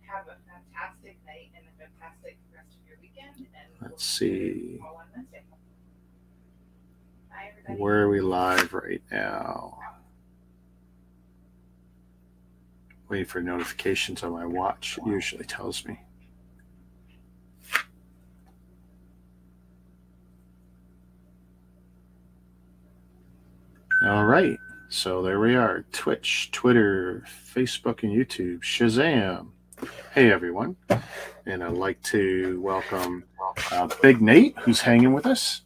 Have a fantastic night and a fantastic rest of your weekend. And Let's see. all on Wednesday. Bye, everybody. Where are we live right now? Waiting for notifications on my watch. It usually tells me. All right. So there we are. Twitch, Twitter, Facebook, and YouTube. Shazam. Hey, everyone. And I'd like to welcome Big Nate, who's hanging with us.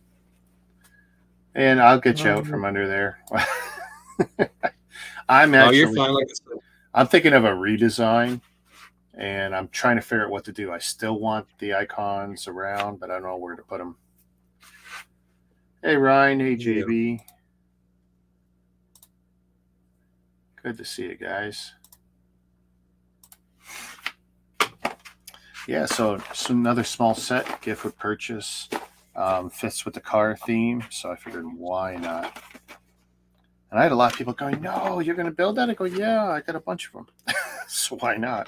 And I'll get you out from under there. You're fine. I'm thinking of a redesign, and I'm trying to figure out what to do. I still want the icons around, but I don't know where to put them. Hey, Ryan. Hey, JB. Good to see you guys. Yeah, so another small set, gift with purchase, fits with the car theme, so I figured why not. And I had a lot of people going, no, you're going to build that? I go, yeah, I got a bunch of them. So why not?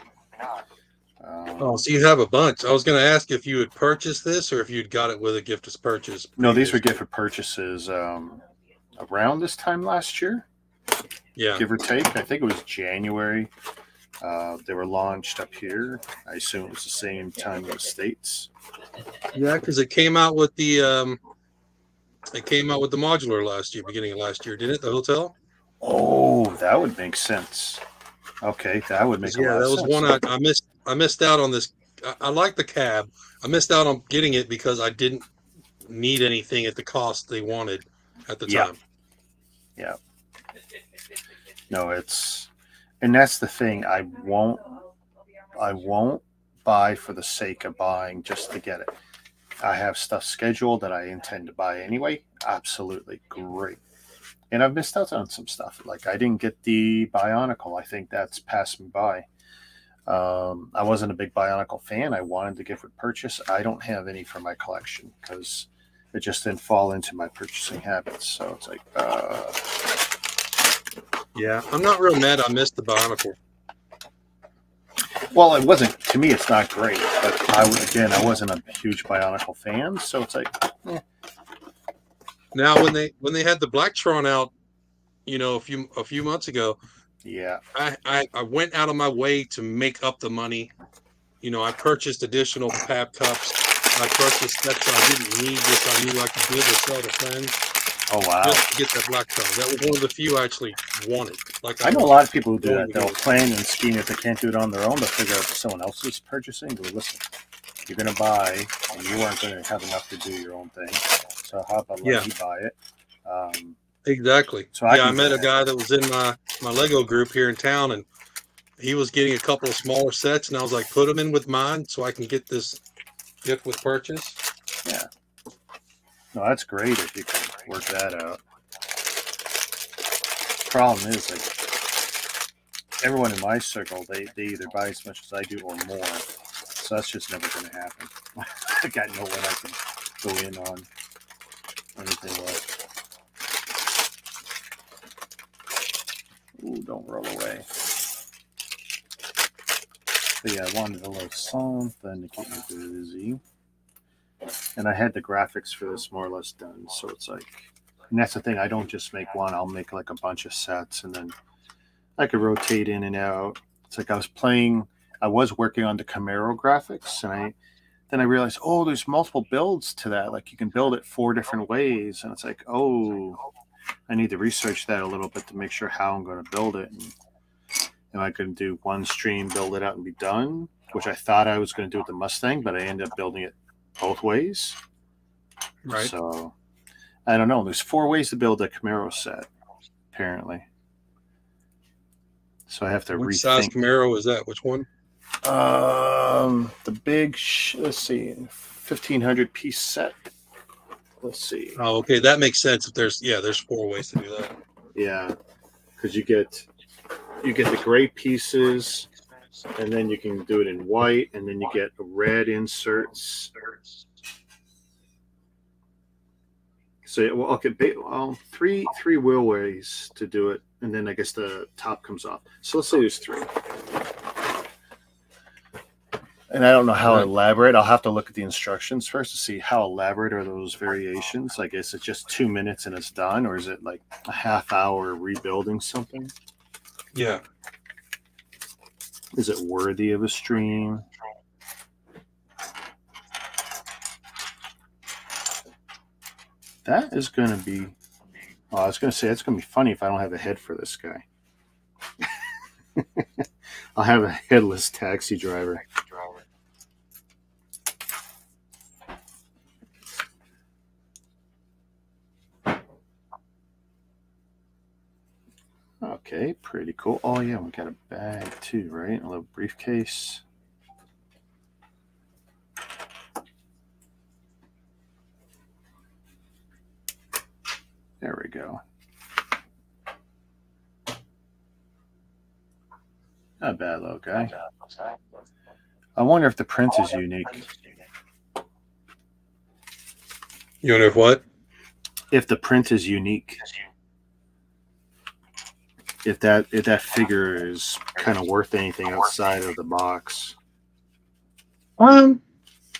So you have a bunch. I was going to ask if you had purchased this or if you'd got it with a gift as purchase. No, these were gift with purchases around this time last year. Yeah. Give or take. I think it was January. They were launched up here. I assume it was the same time in the States. Yeah, because it came out with the modular last year, beginning of last year, didn't it? The hotel. Oh, that would make sense. Okay, that would make a lot of sense. Yeah, that was one I missed out on this. I like the cab. I missed out on getting it because I didn't need anything at the cost they wanted at the time. Yeah. No, and that's the thing. I won't buy for the sake of buying just to get it. I have stuff scheduled that I intend to buy anyway. Absolutely great. And I've missed out on some stuff. Like I didn't get the Bionicle. I think that's passed me by. I wasn't a big Bionicle fan. I wanted to gift with purchase. I don't have any for my collection because it just didn't fall into my purchasing habits. So it's like, yeah, I'm not real mad I missed the Bionicle. Well, it wasn't, to me, it's not great, but I wasn't a huge Bionicle fan, so it's like, Now, when they had the Blacktron out, a few months ago, yeah, I went out of my way to make up the money. I purchased additional PAB cups. I purchased sets I didn't need, which I knew I could give or sell to friends. Oh, wow. Just to get that Blacktron. That was one of the few I actually wanted. I know a lot of people who do that. They'll plan and scheme if they can't do it on their own. They'll figure out if someone else is purchasing. Go, listen, you're going to buy, and you aren't going to have enough to do your own thing. So how about let me buy it? Exactly. So I met a guy that was in my Lego group here in town, and he was getting a couple of smaller sets, and I was like, put them in with mine so I can get this gift with purchase. Yeah. No, that's great if you can work that out. Problem is, like, everyone in my circle, they either buy as much as I do or more. So that's just never going to happen. I got no one I can go in on anything like. Ooh, don't roll away. But yeah, I wanted a little something to keep me busy. And I had the graphics for this more or less done. So it's like, and that's the thing. I don't just make one. I'll make like a bunch of sets and then I could rotate in and out. It's like I was working on the Camaro graphics and then I realized, oh, there's multiple builds to that. Like you can build it 4 different ways. And it's like, oh, I need to research that a little bit to make sure how I'm going to build it. And am I going to do one stream, build it out and be done? Which I thought I was going to do with the Mustang, but I ended up building it both ways. Right. So I don't know. There's 4 ways to build a Camaro set, apparently. So I have to rethink. Which size Camaro is that? Which one? The big, let's see, 1,500 piece set. Let's see. Oh, okay. That makes sense. If there's 4 ways to do that. Yeah. Because you get the gray pieces, and then you can do it in white, and then you get red inserts. So, well, okay, three wheel ways to do it, and then I guess the top comes off. So let's say there's 3. And I don't know how Right. elaborate. I'll have to look at the instructions first to see how elaborate are those variations. Like, is it just 2 minutes and it's done, or is it like a half hour rebuilding something? Yeah. Is it worthy of a stream? That is going to be. Oh, I was going to say it's going to be funny if I don't have a head for this guy. I'll have a headless taxi driver. Okay, pretty cool. Oh yeah, we got a bag too, right? A little briefcase. There we go. Not a bad little guy. I wonder if the print is unique. You wonder if what? If the print is unique. If that figure is kind of worth anything outside of the box. I'm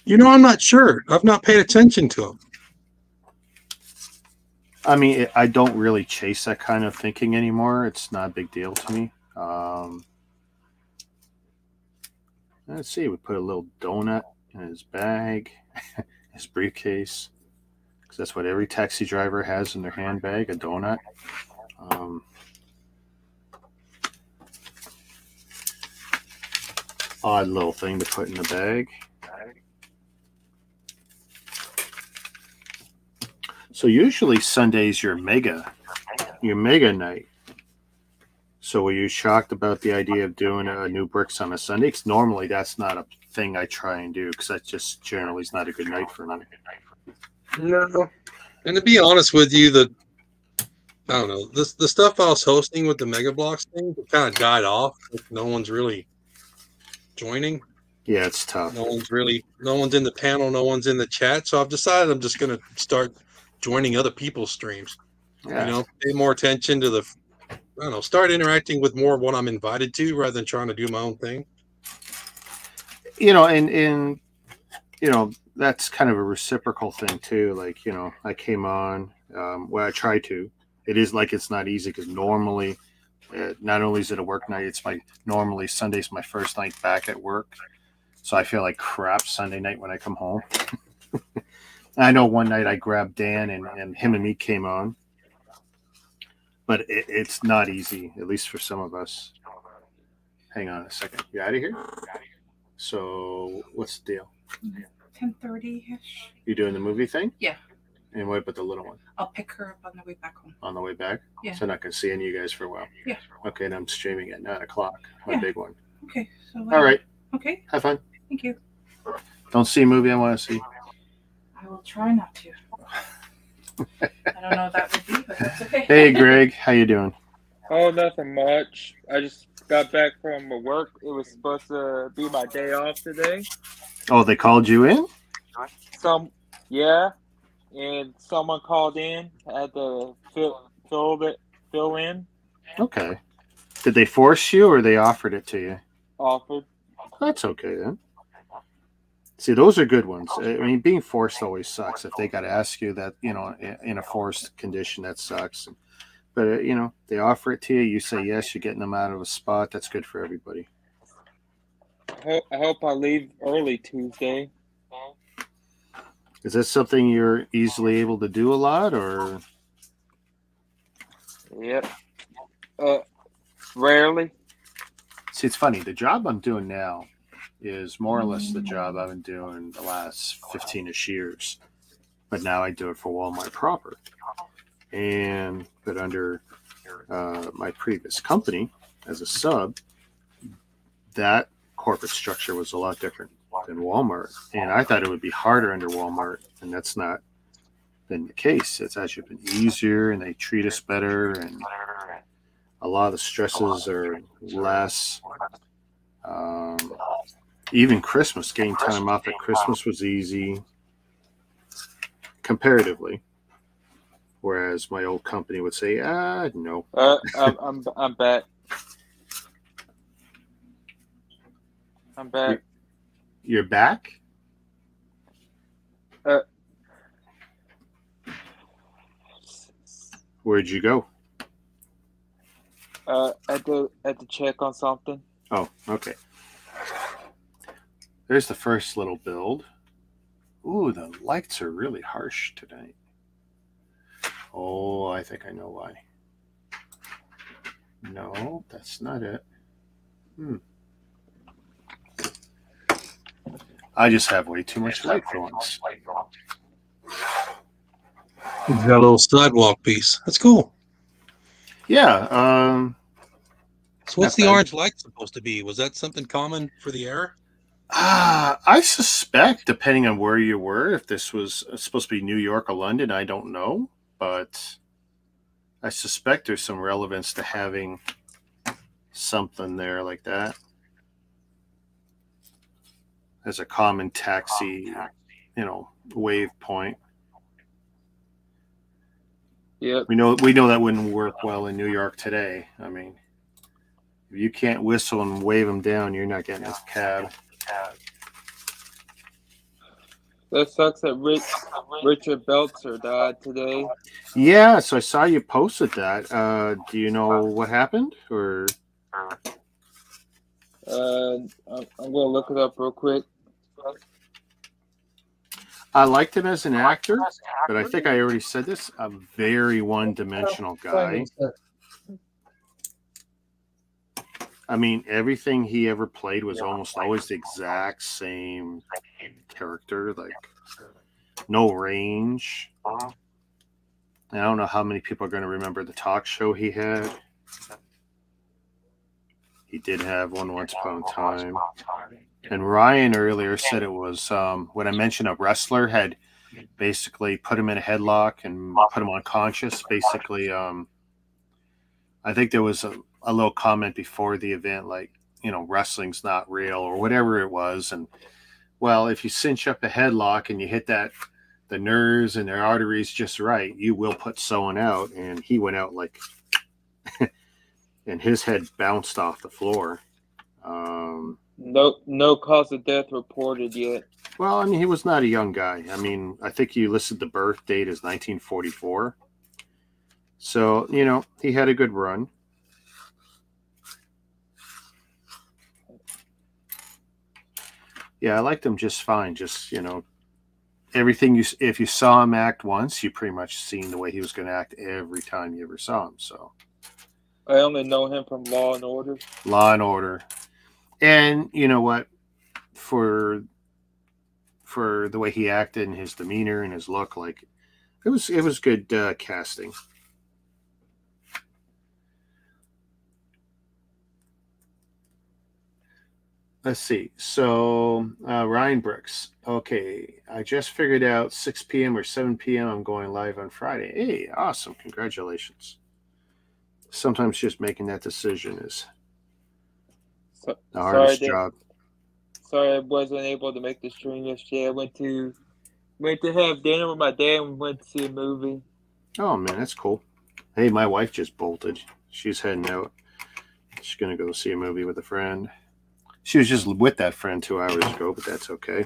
not sure. I've not paid attention to them. I mean, I don't really chase that kind of thinking anymore. It's not a big deal to me. Let's see. We put a little donut in his bag, his briefcase, because that's what every taxi driver has in their handbag, a donut. Odd little thing to put in the bag. So usually Sunday's your mega night. So were you shocked about the idea of doing a new bricks on a Sunday? Because normally that's not a thing I try and do, because that just generally is not a good night for me. No. And to be honest with you, I don't know, the stuff I was hosting with the Mega Blocks thing kind of died off. Like, no one's really joining. Yeah, it's tough. No one's in the panel, no one's in the chat. So I've decided I'm just gonna start joining other people's streams. Yeah. Pay more attention to start interacting with more of what I'm invited to rather than trying to do my own thing. And that's kind of a reciprocal thing too. Like, I came on, I try to. It is like it's not easy because normally, not only is it a work night, normally Sunday's my first night back at work. So I feel like crap Sunday night when I come home. I know one night I grabbed Dan and him and me came on. But it's not easy, at least for some of us. Hang on a second. You out of here? So what's the deal? 10:30-ish. You doing the movie thing? Yeah. And what about the little one? I'll pick her up on the way back home. On the way back? Yeah. So I'm not going to see any of you guys for a while? Yeah. Okay, and I'm streaming at 9 o'clock. My big one. Okay. So. All right. Okay. Have fun. Thank you. Don't see a movie I want to see. I will try not to. I don't know what that would be, but that's okay. Hey, Greg. How you doing? Oh, nothing much. I just got back from work. It was supposed to be my day off today. Oh, they called you in? Yeah. And someone called in. I had to fill in. Okay. Did they force you or they offered it to you? Offered. That's okay then. See, those are good ones. I mean, being forced always sucks. If they got to ask you that, in a forced condition, that sucks. But, they offer it to you. You say yes, you're getting them out of a spot. That's good for everybody. I hope I leave early Tuesday. Is that something you're easily able to do a lot, or? Yep. Rarely. See, it's funny. The job I'm doing now is more or less the job I've been doing the last 15-ish years. But now I do it for Walmart proper. But under my previous company as a sub, that corporate structure was a lot different than Walmart. And I thought it would be harder under Walmart, and that's not been the case. It's actually been easier, and they treat us better, and a lot of the stresses are less. Even Christmas, getting time off at Christmas was easy comparatively. Whereas my old company would say, no. I'm back. I'm back. You're back? Where'd you go? At the check on something. Oh, okay. There's the first little build. Ooh, the lights are really harsh tonight. Oh, I think I know why. No, that's not it. I just have way too much light for once. You got a little sidewalk piece. That's cool. Yeah. So what's the orange light supposed to be? Was that something common for the era? I suspect, depending on where you were, if this was supposed to be New York or London, I don't know. But I suspect there's some relevance to having something there like that as a common taxi, wave point. Yep. We know that wouldn't work well in New York today. I mean, if you can't whistle and wave them down, you're not getting a cab. That sucks that Richard Belzer died today. Yeah, so I saw you posted that. Do you know what happened? Or I'm gonna look it up real quick. I liked him as an actor, but I think I already said this. A very one-dimensional guy. I mean, everything he ever played was almost always the exact same character, like no range. I don't know how many people are going to remember the talk show he had. He did have one once upon a time. And Ryan earlier said it was when I mentioned a wrestler had basically put him in a headlock and put him unconscious. Basically, I think there was a little comment before the event, like, wrestling's not real or whatever it was. And, well, if you cinch up a headlock and you hit the nerves and their arteries just right, you will put someone out. And he went out like, and his head bounced off the floor. No cause of death reported yet. Well, I mean, he was not a young guy. I mean, I think you listed the birth date as 1944. So, he had a good run. Yeah, I liked him just fine. Just, everything if you saw him act once, you pretty much seen the way he was going to act every time you ever saw him. So I only know him from Law and Order. Law and Order. And you know what? For the way he acted and his demeanor and his look, like it was good casting. Let's see. So Ryan Brooks. Okay, I just figured out 6 p.m. or 7 p.m. I'm going live on Friday. Hey, awesome! Congratulations. Sometimes just making that decision is the hardest job. Sorry, I wasn't able to make the stream yesterday. I went to have dinner with my dad and went to see a movie. Oh man, that's cool. Hey, my wife just bolted. She's heading out. She's gonna go see a movie with a friend. She was just with that friend 2 hours ago, but that's okay.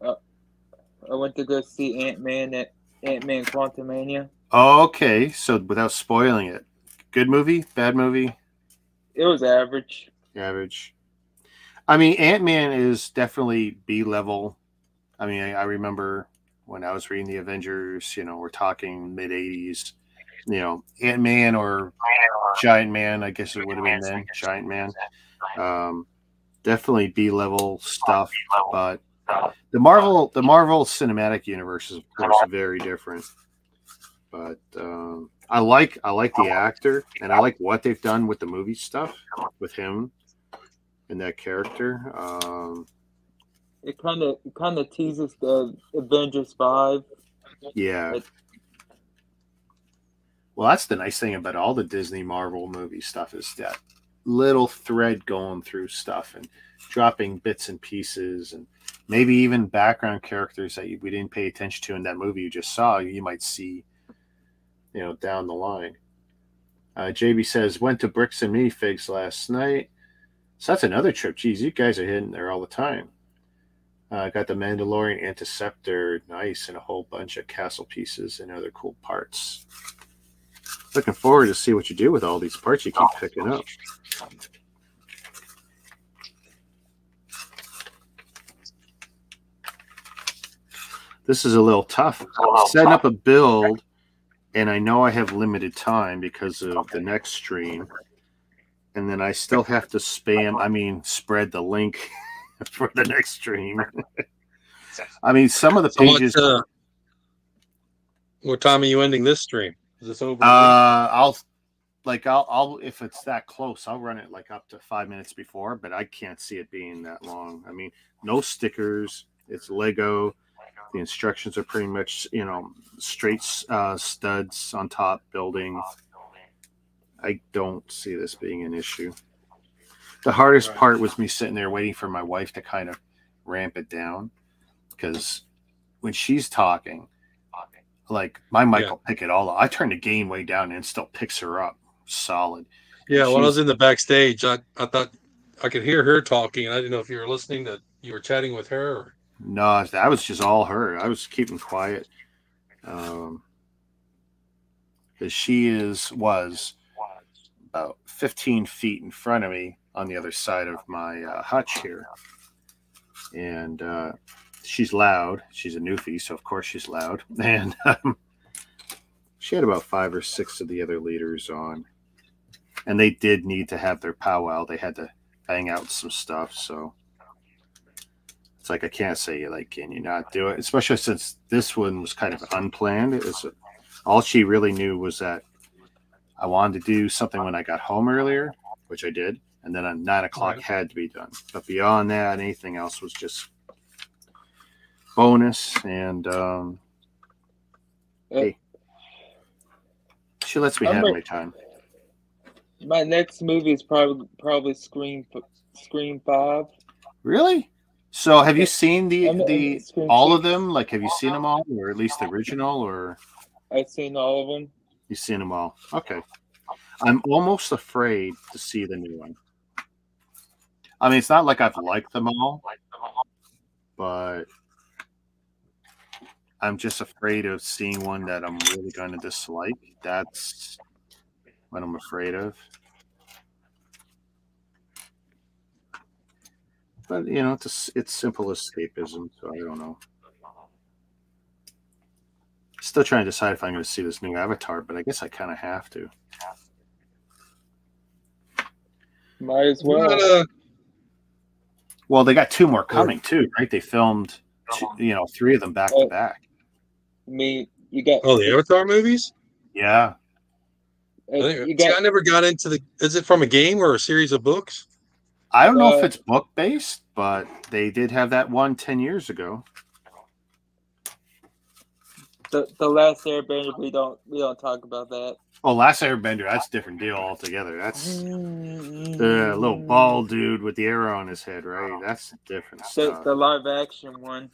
I went to go see Ant-Man Quantumania. Okay, so without spoiling it, good movie, bad movie? It was average. Average. I mean, Ant-Man is definitely B-level. I mean, I remember when I was reading the Avengers, we're talking mid-'80s, Ant-Man or Giant Man, I guess it would have been then, Giant Man. Definitely B-level stuff, but the Marvel Cinematic Universe is, of course, very different. But I like the actor, and I like what they've done with the movie stuff with him and that character. It kind of teases the Avengers 5. Yeah. Well, that's the nice thing about all the Disney Marvel movie stuff is that little thread going through stuff and dropping bits and pieces and maybe even background characters that we didn't pay attention to in that movie you just saw, you might see, down the line. JB says, went to Bricks and Minifigs last night. So that's another trip. Geez, you guys are hitting there all the time. Got the Mandalorian Interceptor, nice, and a whole bunch of castle pieces and other cool parts. Looking forward to see what you do with all these parts you keep picking up. This is a little tough. Setting up a build, and I know I have limited time because of the next stream. And then I still have to spread the link for the next stream. I mean, some of the pages. What time are you ending this stream? Is this over? I'll if it's that close, I'll run it like up to 5 minutes before, but I can't see it being that long. I mean, no stickers. It's Lego. The instructions are pretty much, straight studs on top building. I don't see this being an issue. The hardest part was me sitting there waiting for my wife to kind of ramp it down, because when she's talking, like my mic will pick it all up. I turn the gain way down and it still picks her up solid. Yeah, when I was in the backstage, I thought I could hear her talking, and I didn't know if you were listening to you were chatting with her. Or... No, that was just all her. I was keeping quiet because she was about 15 feet in front of me on the other side of my hutch here, and she's loud. She's a newfie, so of course she's loud. And she had about 5 or 6 of the other leaders on, and they did need to have their powwow. They had to bang out some stuff, so it's like I can't say, like, can you not do it? Especially since this one was kind of unplanned. All she really knew was that I wanted to do something when I got home earlier, which I did, and then at 9 o'clock had to be done. But beyond that, anything else was just bonus. And hey, she lets me have my time. My next movie is probably Scream 5. Really? So have you seen the all of them? Like, have you seen them all, or at least the original? Or I've seen all of them. You've seen them all. Okay. I'm almost afraid to see the new one. I mean, it's not like I've liked them all, but I'm just afraid of seeing one that I'm really going to dislike. That's what I'm afraid of. But, it's simple escapism, so I don't know. Still trying to decide if I'm going to see this new Avatar, but I guess I kind of have to. Might as well. Well, they got 2 more coming too, right? They filmed, 3 of them back to back. You got the Avatar movies? Yeah. I never got into the. Is it from a game or a series of books? I don't know if it's book based, but they did have that one 10 years ago. The Last Airbender, we don't talk about that. Oh, Last Airbender, that's a different deal altogether. That's the little bald dude with the arrow on his head, right? That's different stuff. The live action one.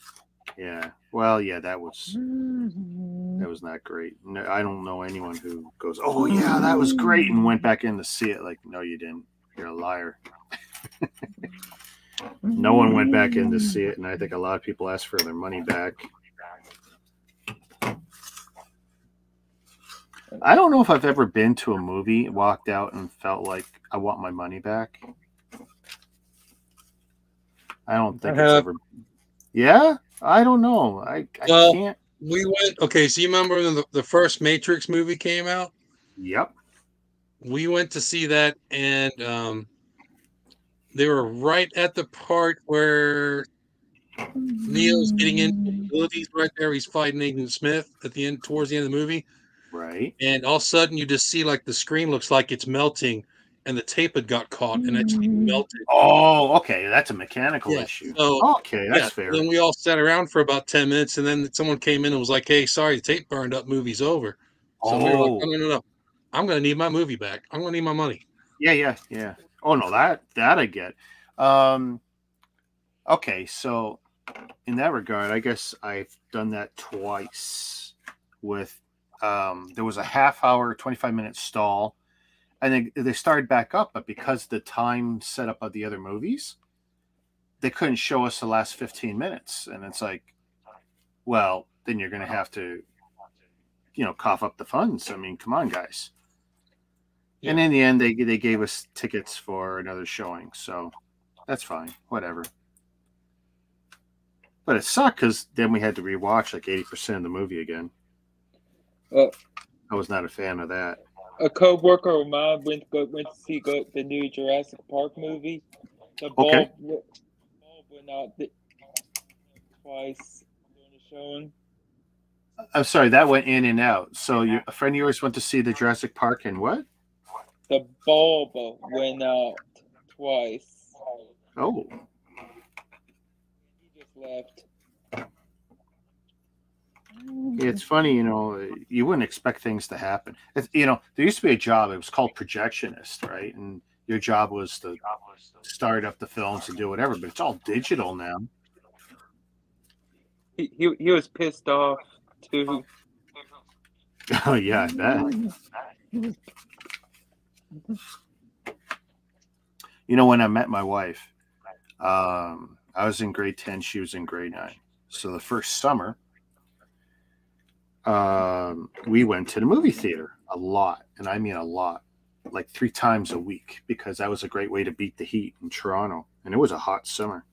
Yeah. Well, yeah, that was not great. No, I don't know anyone who goes, "Oh yeah, that was great," and went back in to see it. Like, no, you didn't. You're a liar. No one went back in to see it, and I think a lot of people asked for their money back. I don't know if I've ever been to a movie, walked out, and felt like I want my money back. I don't think it's ever. Yeah, I don't know. I can't. We went. Okay, so you remember when the first Matrix movie came out? Yep. We went to see that, and they were right at the part where Neo's getting into abilities. Right there, he's fighting Agent Smith at the end, towards the end of the movie. Right. And all of a sudden, you just see like the screen looks like it's melting, and the tape had got caught and actually melted. Oh, okay. That's a mechanical issue. So, okay, that's fair. Then we all sat around for about 10 minutes, and then someone came in and was like, "Hey, sorry, the tape burned up. Movie's over." So we were like, "No. I'm going to need my movie back. I'm going to need my money." Yeah. Oh no, that I get. Okay, so in that regard, I guess I've done that twice with. There was a half-hour, 25-minute stall, and they started back up, but because the time set up of the other movies, they couldn't show us the last 15 minutes. And it's like, well, then you're going to have to, cough up the funds. I mean, come on, guys. Yeah. And in the end, they gave us tickets for another showing. So that's fine. Whatever. But it sucked because then we had to rewatch like 80% of the movie again. I was not a fan of that. A co-worker of mine went to see the new Jurassic Park movie. The bulb went out twice during the showing. I'm sorry, that went in and out. So a friend of yours went to see the Jurassic Park and what? The bulb went out twice. Oh. He just left. It's funny, you wouldn't expect things to happen. There used to be a job, it was called projectionist, right? And your job was to start up the films and do whatever, but it's all digital now. He was pissed off too. Oh yeah, I bet. When I met my wife, I was in grade 10, she was in grade 9. So the first summer, we went to the movie theater a lot, and I mean a lot, like 3 times a week, because that was a great way to beat the heat in Toronto, and it was a hot summer.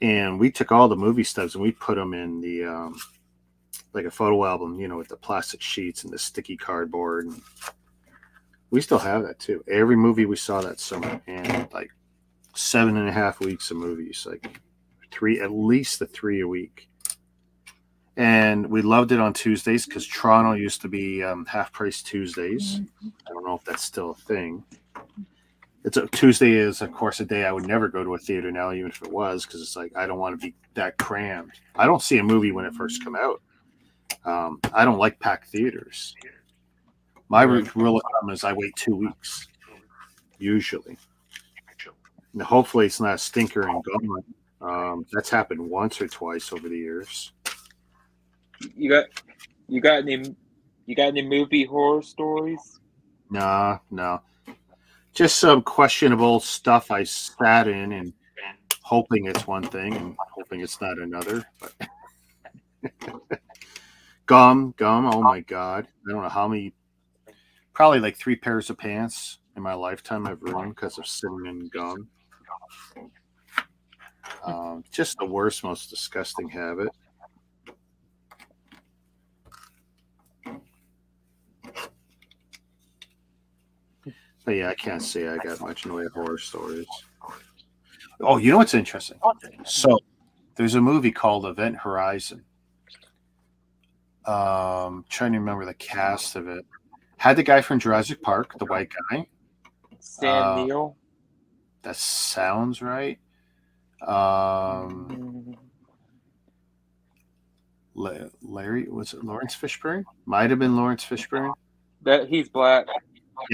And we took all the movie stubs and we put them in the like a photo album, with the plastic sheets and the sticky cardboard. And we still have that too. Every movie we saw that summer, and like 7.5 weeks of movies, like at least 3 a week. And we loved it on Tuesdays because Toronto used to be half price Tuesdays. I don't know if that's still a thing. Tuesday is, of course, a day I would never go to a theater now, even if it was, because it's like I don't want to be that crammed. I don't see a movie when it first come out. I don't like packed theaters. My rule of thumb is I wait 2 weeks, usually. And hopefully it's not a stinker and gone. That's happened once or twice over the years. You got any movie horror stories? No. Just some questionable stuff I sat in and hoping it's one thing and hoping it's not another. But gum. Oh my God. I don't know how many, probably like 3 pairs of pants in my lifetime I've ruined because of sitting in gum. Just the worst, most disgusting habit. But yeah, I can't say I got much in the way of horror stories. Oh, you know what's interesting? So there's a movie called Event Horizon. Trying to remember the cast of it. Had the guy from Jurassic Park, the white guy. Sam Neill. That sounds right. Larry, was it Lawrence Fishburne? Might have been Lawrence Fishburne. That he's black.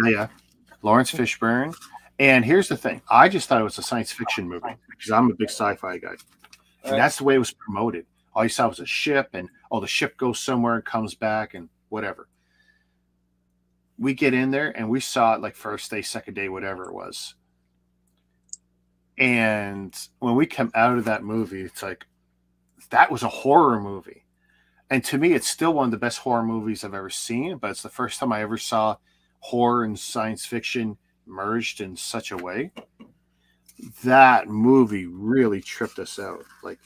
Yeah. Lawrence Fishburne. And here's the thing. I just thought it was a science fiction movie because I'm a big sci-fi guy. And that's the way it was promoted. All you saw was a ship and, the ship goes somewhere and comes back and whatever. We get in there and we saw it like first day, second day, whatever it was. And when we come out of that movie, it's like, that was a horror movie. And to me, it's still one of the best horror movies I've ever seen, but it's the first time I ever saw horror and science fiction merged in such a way. That movie really tripped us out. Like,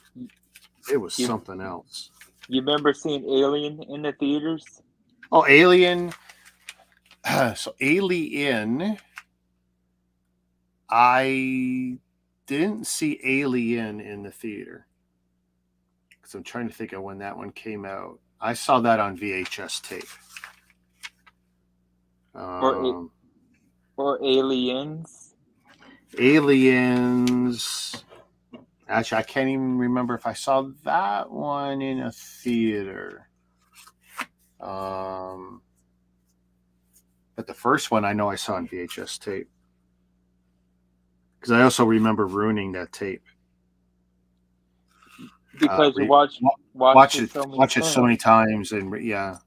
it was something else. You remember seeing Alien in the theaters? Oh, Alien. So Alien, I didn't see Alien in the theater. Because I'm trying to think of when that one came out. I saw that on VHS tape. Or Aliens. Aliens. Actually, I can't even remember if I saw that one in a theater. But the first one I know I saw on VHS tape. Because I also remember ruining that tape. Because you watch it so many times, and yeah.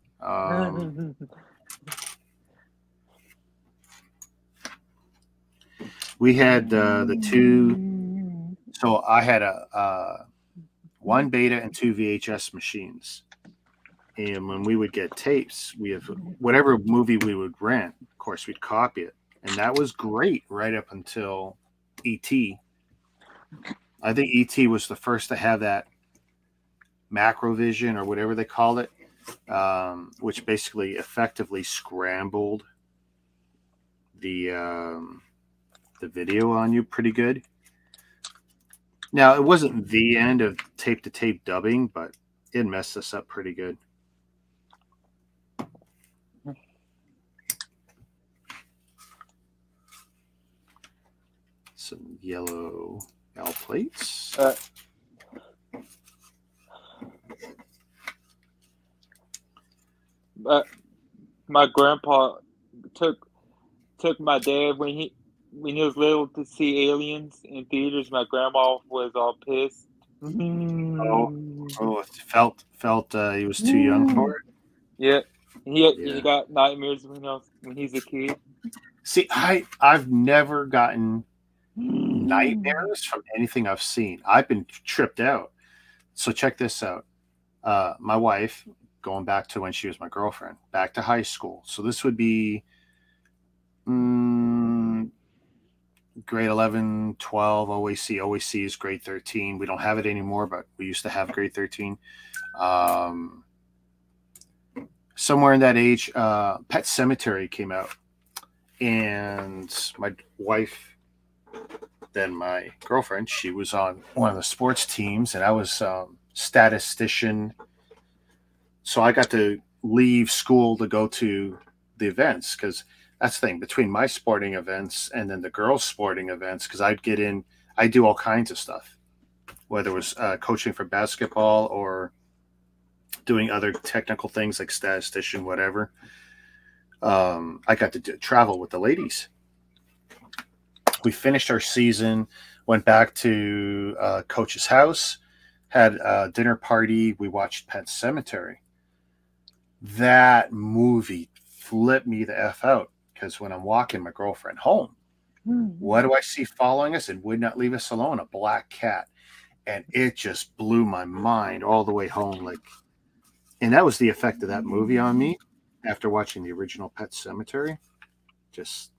We had the 2 So I had one beta and 2 VHS machines. And when we would get tapes, we have whatever movie we would rent, of course, we'd copy it. And that was great right up until E.T. I think E.T. was the first to have that macrovision or whatever they call it, which basically effectively scrambled the video on you pretty good. Now, it wasn't the end of tape-to-tape dubbing, but it messed us up pretty good. Some yellow L plates. My grandpa took my dad when he was little to see Aliens in theaters. My grandma was all pissed. Oh, felt he was too young for it. Yeah, he got nightmares when he's a kid. See, I've never gotten nightmares from anything I've seen. I've been tripped out. So check this out. My wife, going back to when she was my girlfriend, back to high school. So this would be grade 11, 12, OAC. OAC is grade 13. We don't have it anymore, but we used to have grade 13. Somewhere in that age, Pet Sematary came out. And my wife, then my girlfriend, she was on one of the sports teams, and I was statistician. So I got to leave school to go to the events, because that's the thing, between my sporting events and then the girls' sporting events, because I'd get in, I do all kinds of stuff, whether it was coaching for basketball or doing other technical things like statistician, whatever. I got to travel with the ladies. We finished our season, went back to Coach's house, had a dinner party. We watched Pet Sematary. That movie flipped me the F out, because when I'm walking my girlfriend home, what do I see following us and would not leave us alone? A black cat. And it just blew my mind all the way home. And that was the effect of that movie on me. After watching the original Pet Sematary, just,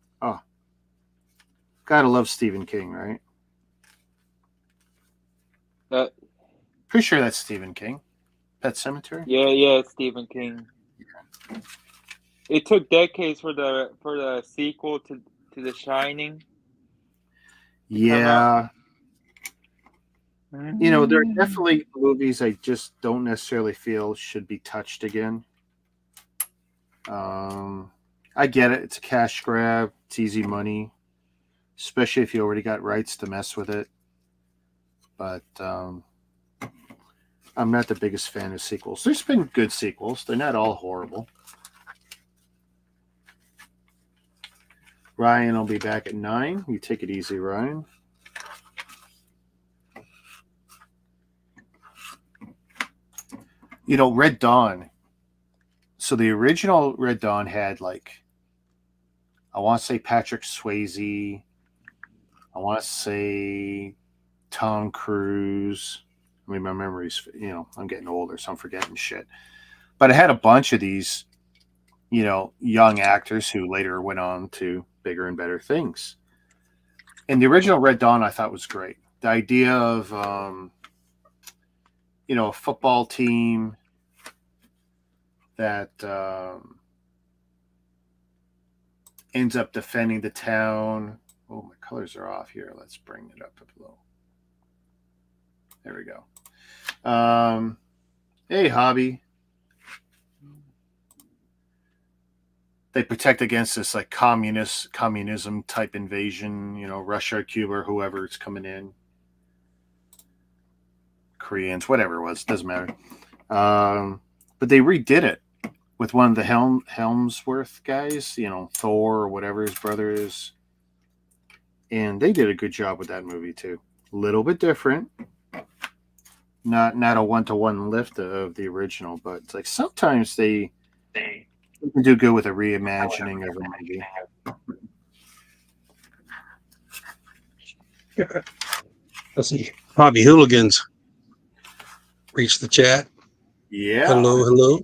gotta love Stephen King, right? Pretty sure that's Stephen King. Pet Sematary? Yeah, it's Stephen King. Yeah. It took decades for the sequel to The Shining. Yeah. There are definitely movies I just don't necessarily feel should be touched again. I get it. It's a cash grab. It's easy money, especially if you already got rights to mess with it. But I'm not the biggest fan of sequels. There's been good sequels. They're not all horrible. Ryan will be back at 9. You take it easy, Ryan. Red Dawn. So the original Red Dawn had, I want to say Patrick Swayze. I want to say Tom Cruise. I mean, my memory's, I'm getting older, so I'm forgetting shit. But I had a bunch of these, young actors who later went on to bigger and better things. And the original Red Dawn I thought was great. The idea of, a football team that ends up defending the town. Oh, my colors are off here. Let's bring it up a little. There we go. Hey, Hobby. They protect against this communism type invasion, Russia, Cuba, or whoever is coming in. Koreans, whatever it was, doesn't matter. But they redid it with one of the Helmsworth guys, Thor or whatever his brother is. And they did a good job with that movie too. A little bit different. Not a one-to-one lift of the original, but it's sometimes they can do good with a reimagining of a movie. Let's see. Hobby Hooligans reached the chat. Yeah. Hello.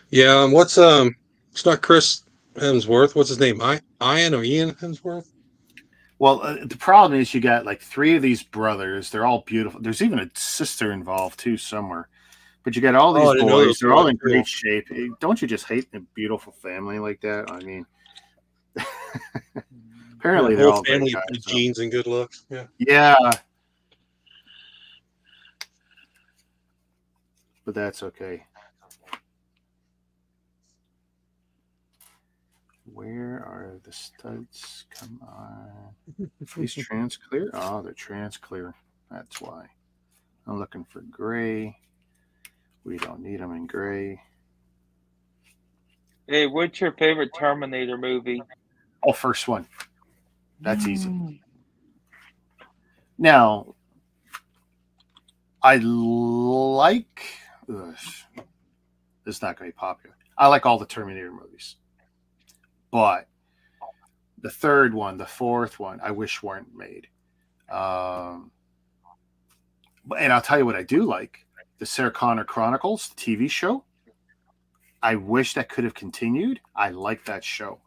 Yeah, what's it's not Chris Hemsworth. What's his name? Ian or Ian Hemsworth? Well, the problem is you got like 3 of these brothers. They're all beautiful. There's even a sister involved too somewhere. But you got all these boys. They're all in great shape. Don't you just hate a beautiful family like that? I mean, apparently they're all family great of guys, genes and good looks. Yeah. Yeah. But that's okay. Where are the studs? Come on. These trans clear? Oh, they're trans clear. That's why. I'm looking for gray. We don't need them in gray. Hey, what's your favorite Terminator movie? Oh, first one. That's easy. Now, I like... It's not going to be popular. I like all the Terminator movies. But the third one, the fourth one, I wish weren't made. And I'll tell you what I do like. The Sarah Connor Chronicles TV show. I wish that could have continued. I like that show.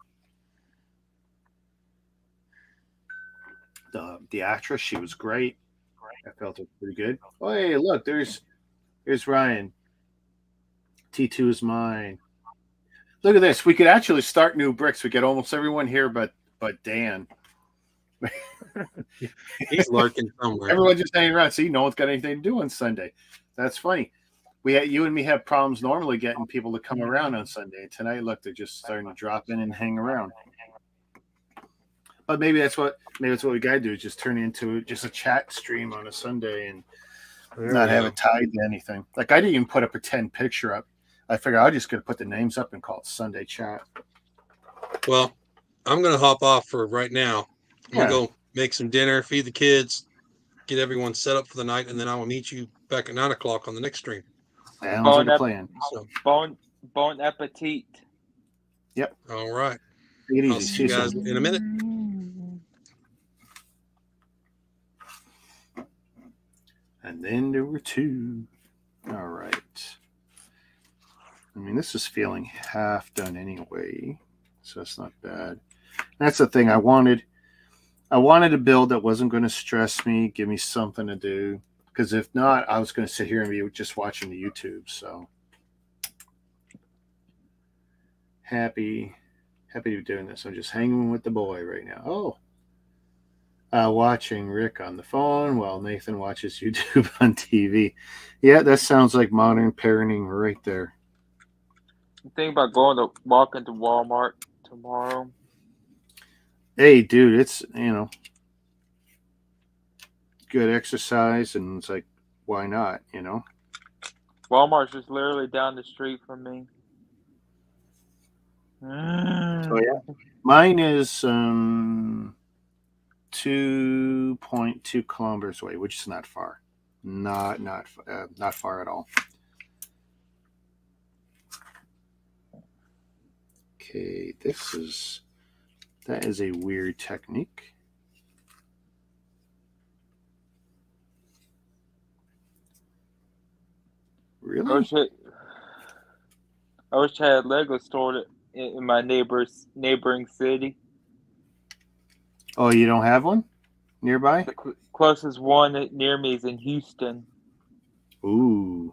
The actress, she was great. I felt it pretty good. Oh, hey, look, here's Ryan. T2 is mine. Look at this. We could actually start new bricks. We get almost everyone here but Dan. He's lurking somewhere. Everyone just hanging around. See, no one's got anything to do on Sunday. That's funny. You and me have problems normally getting people to come around on Sunday. Tonight, look, they're just starting to drop in and hang around. But maybe that's what we gotta do, is just turn it into just a chat stream on a Sunday and not have it tied to anything. Like, I didn't even put a pretend picture up. I figured I'm just gonna put the names up and call it Sunday Chat. Well, I'm gonna hop off for right now. I'm gonna go make some dinner, feed the kids, get everyone set up for the night, and then I will meet you back at 9 o'clock on the next stream. Sounds like a plan. So, bon appetit. Yep. All right. Take it easy. I'll see you guys in a minute. And then there were 2. All right. I mean, this is feeling half done anyway, so it's not bad. That's the thing. I wanted a build that wasn't going to stress me, give me something to do. Because if not, I was going to sit here and be just watching the YouTube. So happy to be doing this. I'm just hanging with the boy right now. Watching Rick on the phone while Nathan watches YouTube on TV. Yeah, that sounds like modern parenting right there. Think about walking to Walmart tomorrow. Hey, dude, it's, good exercise, and it's like, why not, Walmart's just literally down the street from me. So yeah, mine is 2.2 kilometers away, which is not far, not far at all. Okay, that is a weird technique. Really? I wish I had Lego stored in my neighboring city. Oh, you don't have one nearby? The closest one near me is in Houston. Ooh.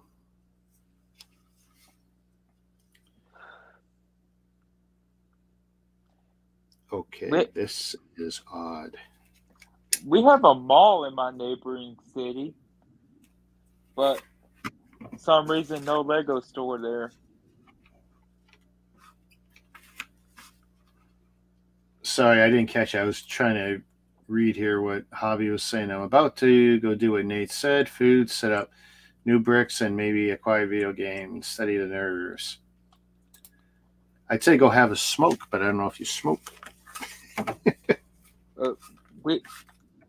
Okay, this is odd. We have a mall in my neighboring city, but for some reason, no Lego store there. Sorry, I didn't catch it. I was trying to read here what Hobby was saying. I'm about to go do what Nate said. Food, set up new bricks, and maybe acquire video game, study the nerves. I'd say go have a smoke, but I don't know if you smoke.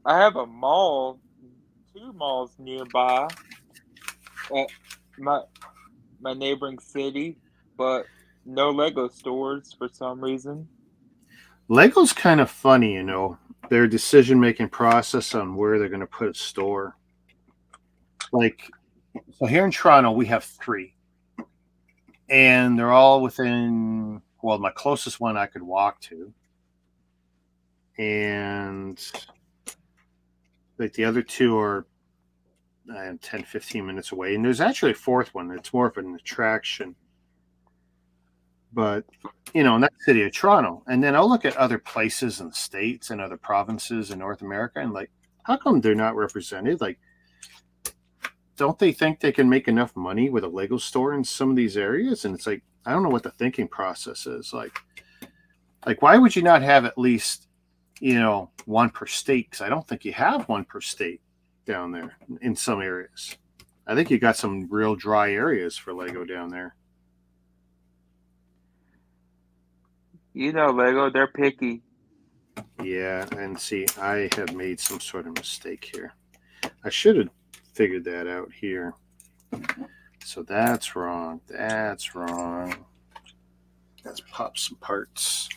I have a mall, 2 malls nearby at my neighboring city, but no Lego stores for some reason. Lego's kind of funny, their decision-making process on where they're going to put a store. Like, so here in Toronto, we have 3. And they're all within, well, my closest one I could walk to. And like the other 2 are 10, 15 minutes away. And there's actually a 4th one. It's more of an attraction. But, you know, in that city of Toronto. And then I'll look at other places and states and other provinces in North America and like, how come they're not represented? Like, don't they think they can make enough money with a Lego store in some of these areas? And it's like, I don't know what the thinking process is. Like why would you not have at least, you know, 1 per state? Because I don't think you have 1 per state down there in some areas. I think you got some real dry areas for Lego down there. You know, Lego, they're picky. Yeah, and see, I have made some sort of mistake here. I should have figured that out here. So that's wrong. That's wrong. Let's pop some parts.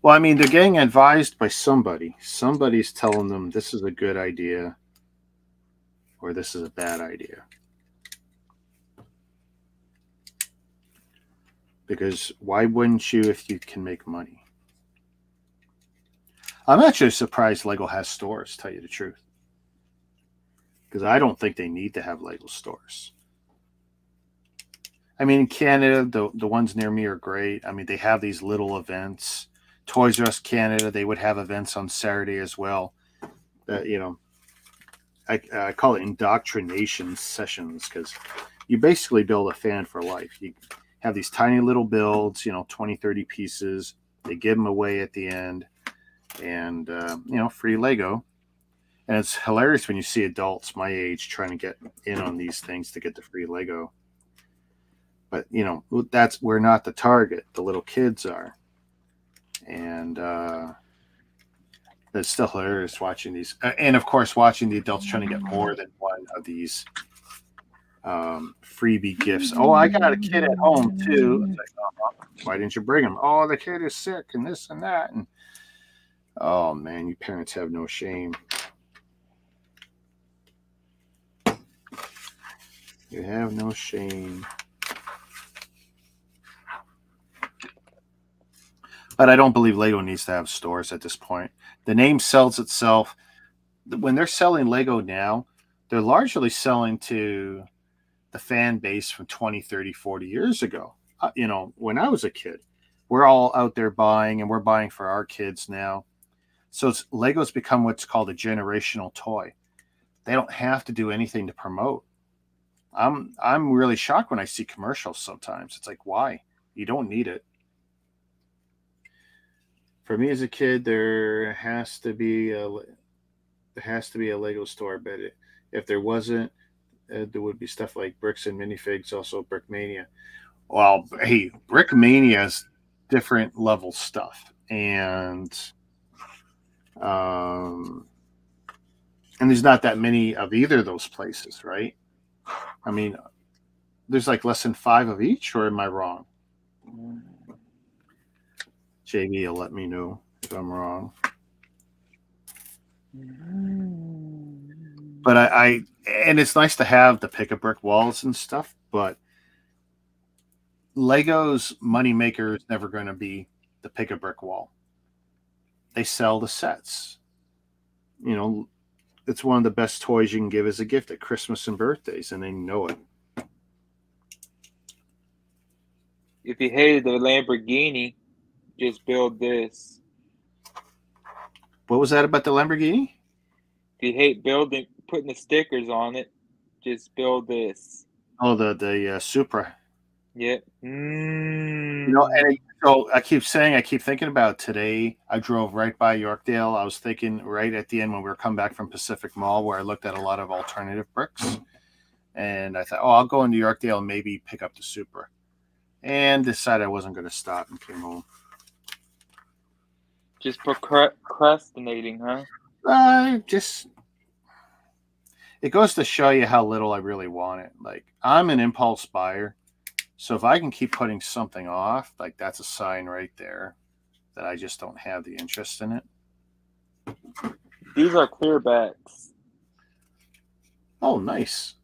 Well, I mean, they're getting advised by somebody. Somebody's telling them this is a good idea or this is a bad idea. Because why wouldn't you if you can make money? I'm actually surprised Lego has stores, to tell you the truth. Because I don't think they need to have Lego stores. I mean, in Canada, the ones near me are great. I mean, they have these little events. Toys R Us Canada, they would have events on Saturday as well. That, you know, I call it indoctrination sessions because you basically build a fan for life. You have these tiny little builds, you know, 20, 30 pieces. They give them away at the end. And, you know, free Lego. And it's hilarious when you see adults my age trying to get in on these things to get the free Lego. But, you know, we're not the target. The little kids are. And it's still hilarious watching these. And, of course, watching the adults trying to get more than one of these freebie gifts. Oh, I got a kid at home, too. It's like, oh, why didn't you bring him? Oh, the kid is sick and this and that. And, oh, man, you parents have no shame. You have no shame. But I don't believe Lego needs to have stores at this point. The name sells itself. When they're selling Lego now, they're largely selling to the fan base from 20, 30, 40 years ago. You know, when I was a kid, we're all out there buying, and we're buying for our kids now. So Lego's become what's called a generational toy. They don't have to do anything to promote. I'm really shocked when I see commercials sometimes. It's like, why? You don't need it. For me as a kid, there has to be a Lego store. But if there wasn't, there would be stuff like Bricks and Minifigs, also Brickmania. Well, hey, Brickmania is different level stuff, and there's not that many of either of those places, right? I mean, there's like less than 5 of each, or am I wrong? JB will let me know if I'm wrong. But and it's nice to have the pick-a-brick walls and stuff, but Lego's moneymaker is never going to be the pick-a-brick wall. They sell the sets. You know, it's one of the best toys you can give as a gift at Christmas and birthdays, and they know it. If you hated the Lamborghini, just build this. What was that about the Lamborghini? If you hate putting the stickers on it, just build this. Oh, the Supra. Yeah. You know, and so I keep thinking about today. I drove right by Yorkdale. I was thinking right at the end when we were coming back from Pacific Mall, where I looked at a lot of alternative bricks, and I thought, oh, I'll go into Yorkdale and maybe pick up the Supra, and decided I wasn't going to stop and came home. Just procrastinating, huh? it goes to show you how little I really want it. Like, I'm an impulse buyer. So if I can keep putting something off, like that's a sign right there that I just don't have the interest in it. These are clear backs. Oh, nice.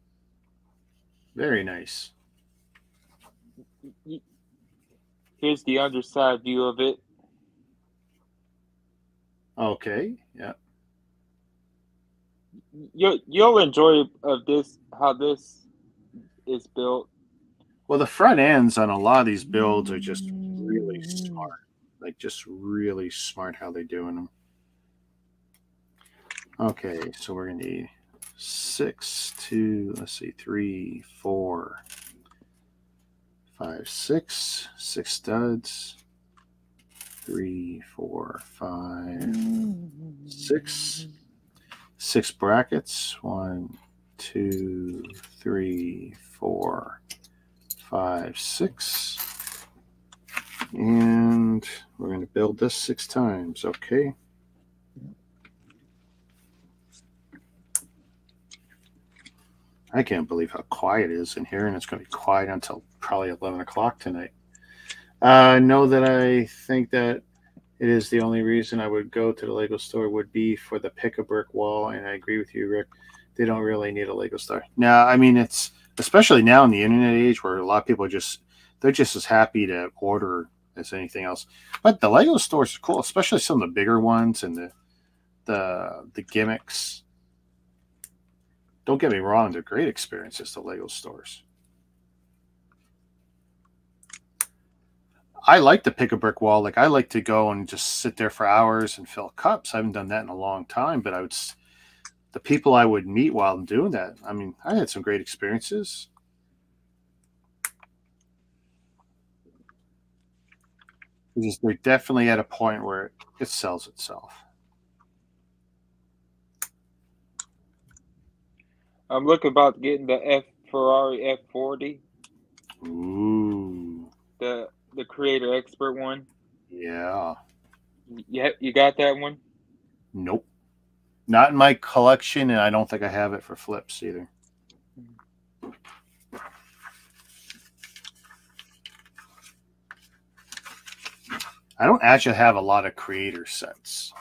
Very nice. Here's the underside view of it. Okay, yeah. You'll enjoy of this, how this is built. Well, the front ends on a lot of these builds are just really smart. Like, just really smart how they're doing them. Okay, so we're going to need 6, 2, let's see, 3, 4, 5, 6, 6 studs. 3, 4, 5, 6. 6 brackets. 1, 2, 3, 4, 5, 6. And we're going to build this 6 times. Okay. I can't believe how quiet it is in here, and it's going to be quiet until probably 11 o'clock tonight. Know that I think that it is the only reason I would go to the Lego store would be for the pick-a-brick wall, and I agree with you, Rick. They don't really need a Lego store. Now, I mean, it's especially now in the internet age where a lot of people they're just as happy to order as anything else. But the Lego stores are cool, especially some of the bigger ones and the gimmicks. Don't get me wrong, they're great experiences, the Lego stores. I like the pick-a-brick wall. Like, I like to go and just sit there for hours and fill cups. I haven't done that in a long time, but the people I would meet while I'm doing that, I mean, I had some great experiences. They're definitely at a point where it sells itself. I'm looking about getting the Ferrari F40. Ooh. The creator expert one. Yeah. You got that one? Nope. Not in my collection, and I don't think I have it for flips either. I don't actually have a lot of creator sets.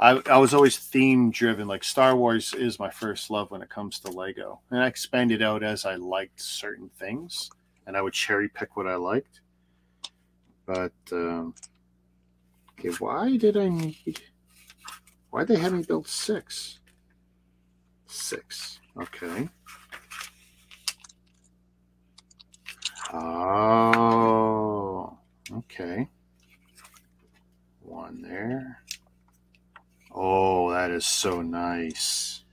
I was always theme driven. Like, Star Wars is my first love when it comes to Lego. And I expanded out as I liked certain things. And I would cherry pick what I liked. But, okay, why'd they have me build 6? 6, okay. Oh, okay. 1 there. Oh, that is so nice.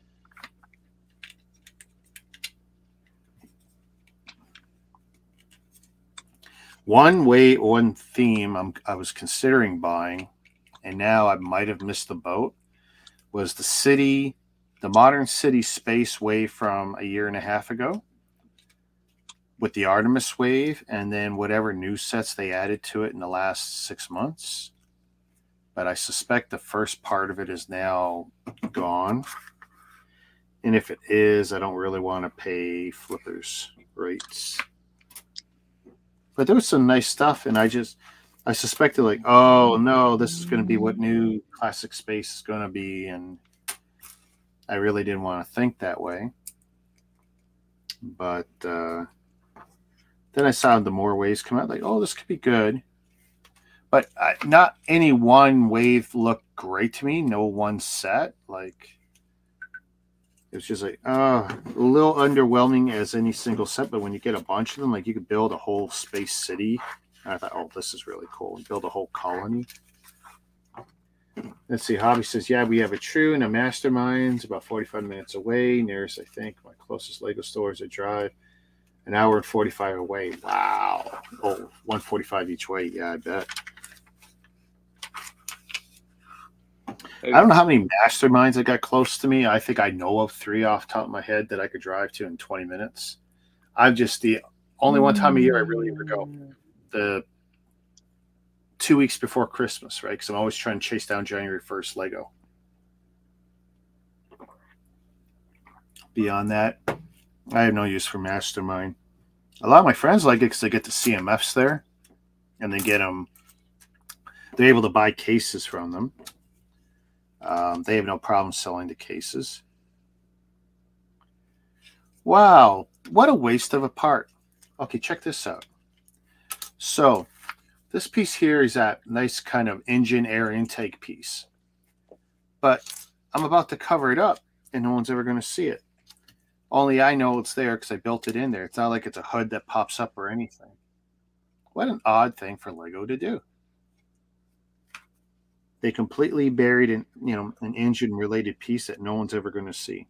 One theme I was considering buying, and now I might have missed the boat, was the modern city space wave from a year and a half ago with the Artemis wave, and then whatever new sets they added to it in the last 6 months. But I suspect the first part of it is now gone. And if it is, I don't really want to pay flippers rates. But there was some nice stuff, and I suspected, like, oh no, this is going to be what new classic space is going to be, and I really didn't want to think that way. But then I saw the more waves come out, like, oh, this could be good. But not any one wave looked great to me. No one set. Like, it was just like, a little underwhelming as any single set. But when you get a bunch of them, like, you could build a whole space city. And I thought, oh, this is really cool. And build a whole colony. Let's see. Hobby says, yeah, we have a True and a Masterminds about 45 minutes away. Nearest, I think, my closest Lego store is a drive. An hour and 45 away. Wow. Oh, 145 each way. Yeah, I bet. I don't know how many Masterminds that got close to me. I think I know of 3 off the top of my head that I could drive to in 20 minutes. I'm just the only one time a year I really ever go. The 2 weeks before Christmas, right? Because I'm always trying to chase down January 1st Lego. beyond that, I have no use for Mastermind. A lot of my friends like it because they get the CMFs there, and they get them. They're able to buy cases from them. They have no problem selling the cases. Wow, what a waste of a part. Okay, check this out. So this piece here is that nice kind of engine air intake piece. But I'm about to cover it up, and no one's ever going to see it. Only I know it's there because I built it in there. It's not like it's a hood that pops up or anything. What an odd thing for Lego to do. They completely buried an engine-related piece that no one's ever going to see.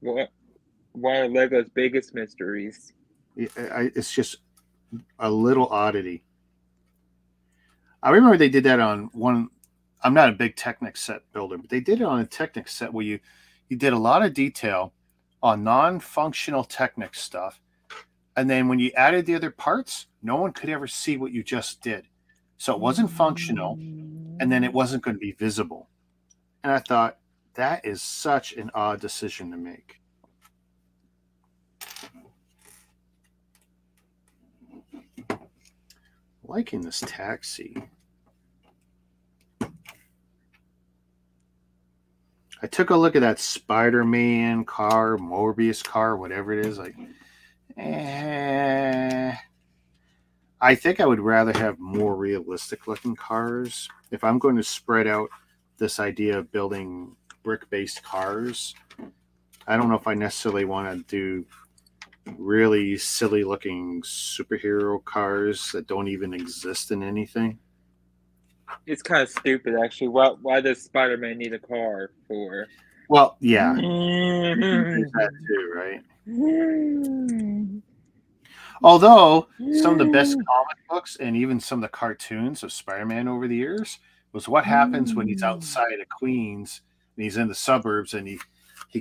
What? One of Lego's biggest mysteries. It's just a little oddity. I remember they did that on one. I'm not a big Technic set builder, but they did it on a Technic set where you did a lot of detail on non-functional Technic stuff. And then when you added the other parts, no one could ever see what you just did. So it wasn't functional, and then it wasn't going to be visible. And I thought, that is such an odd decision to make. Liking this taxi. I took a look at that Spider-Man car, Morbius car, whatever it is. Like, I think I would rather have more realistic looking cars. If I'm going to spread out this idea of building brick-based cars, I don't know if I necessarily want to do really silly looking superhero cars that don't even exist in anything. It's kind of stupid, actually. Why does Spider-Man need a car for? Well, yeah. There's that too, right? Although some of the best comic books and even some of the cartoons of Spider-Man over the years was what happens when he's outside of Queens and he's in the suburbs and he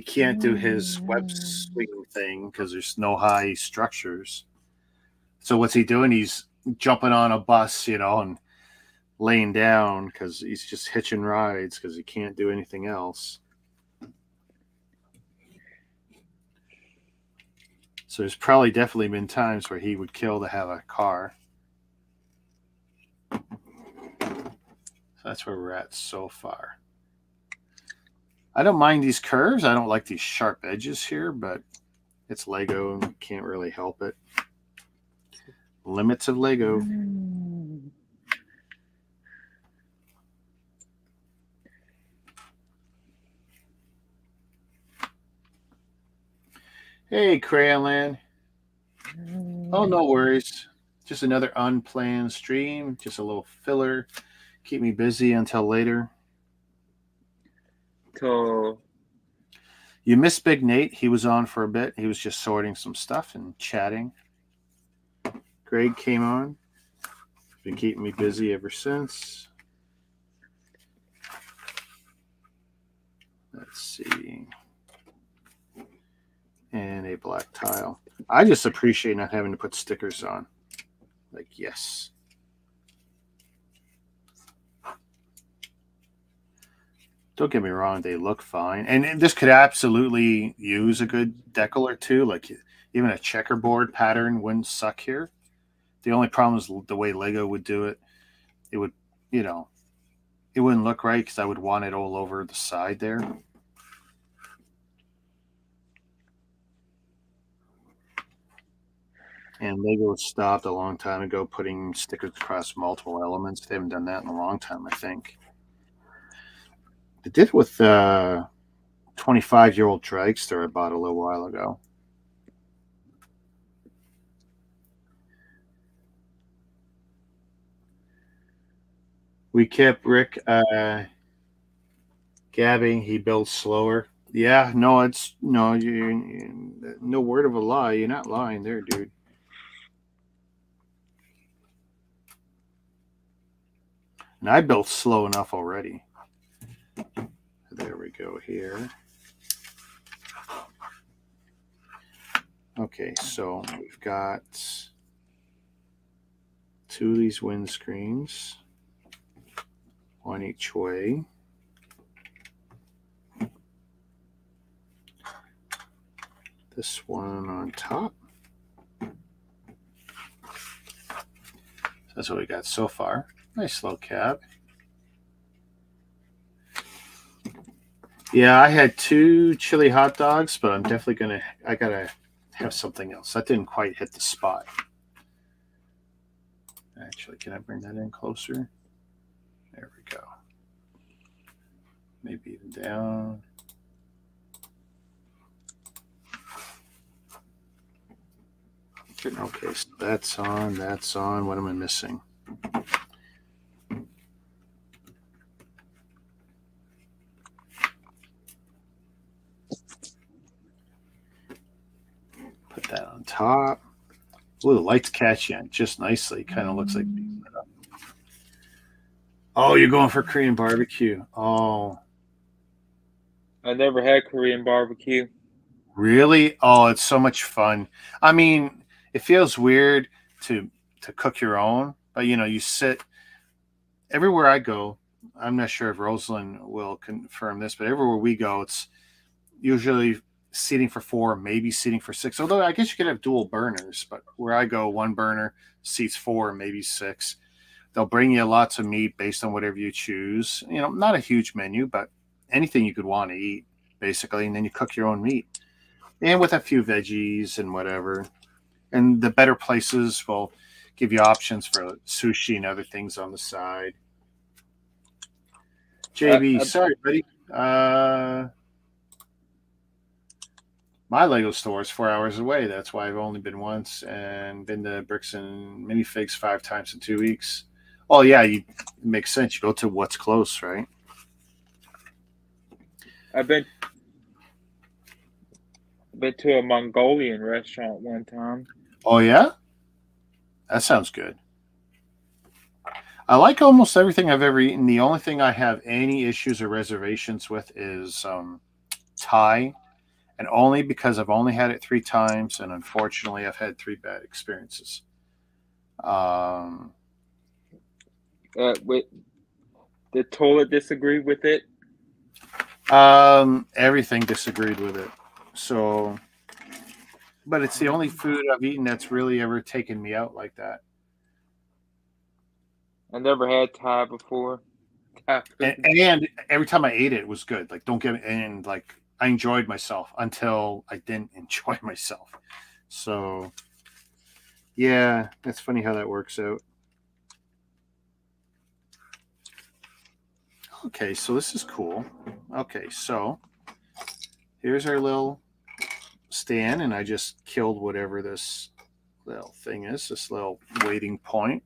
can't do his web swing thing because there's no high structures. So what's he doing? He's jumping on a bus, and laying down because he's just hitching rides because he can't do anything else. So there's probably definitely been times where he would kill to have a car. So that's where we're at so far. I don't mind these curves. I don't like these sharp edges here, but it's Lego and you can't really help it. Limits of Lego. Hey, Crayonland. Oh, no worries. Just another unplanned stream. Just a little filler. Keep me busy until later. Cool. You missed Big Nate. He was on for a bit. He was just sorting some stuff and chatting. Greg came on. Been keeping me busy ever since. Let's see. And a black tile. I just appreciate not having to put stickers on. Like, yes. Don't get me wrong, they look fine. And this could absolutely use a good decal or two. Like, even a checkerboard pattern wouldn't suck here. The only problem is the way Lego would do it. It would, it wouldn't look right because I would want it all over the side there. And Lego stopped a long time ago putting stickers across multiple elements. They haven't done that in a long time, I think. They did it with 25-year-old dragster I bought a little while ago. We kept Rick gabbing. He builds slower. Yeah, no, it's no word of a lie. You're not lying there, dude. And I built slow enough already. There we go here. Okay, so we've got 2 of these windscreens, 1 each way. this one on top. That's what we got so far. Nice little cab. Yeah, I had 2 chili hot dogs, but I'm definitely I gotta have something else. That didn't quite hit the spot. Actually, can I bring that in closer? There we go. Maybe even down. Okay, so that's on, that's on. What am I missing? Put that on top. Ooh, the lights catch you just nicely. Kind of looks like. Oh, you're going for Korean barbecue. Oh. I never had Korean barbecue. Really? Oh, it's so much fun. I mean, it feels weird to cook your own, but you know, you sit everywhere I go. I'm not sure if Rosalind will confirm this, but everywhere we go, it's usually seating for 4, maybe seating for 6. Although I guess you could have dual burners, but where I go, one burner seats 4, maybe 6. They'll bring you lots of meat based on whatever you choose. You know, not a huge menu, but anything you could want to eat, basically. And then you cook your own meat. And with a few veggies and whatever. And the better places will give you options for sushi and other things on the side. JB, sorry, buddy. My Lego store is 4 hours away. That's why I've only been once and been to Bricks and Minifigs 5 times in 2 weeks. Oh, yeah, it makes sense. You go to what's close, right? I've been to a Mongolian restaurant one time. Oh, yeah? That sounds good. I like almost everything I've ever eaten. The only thing I have any issues or reservations with is Thai, and only because I've only had it 3 times, and unfortunately I've had 3 bad experiences. The toilet disagreed with it? Everything disagreed with it. So, but it's the only food I've eaten that's really ever taken me out like that. I never had Thai before. And every time I ate it, it was good. Like, don't get it. And like, I enjoyed myself until I didn't enjoy myself. So, yeah, that's funny how that works out. Okay, so this is cool. Okay, so here's our little stand, and I just killed whatever this little thing is, this little waiting point.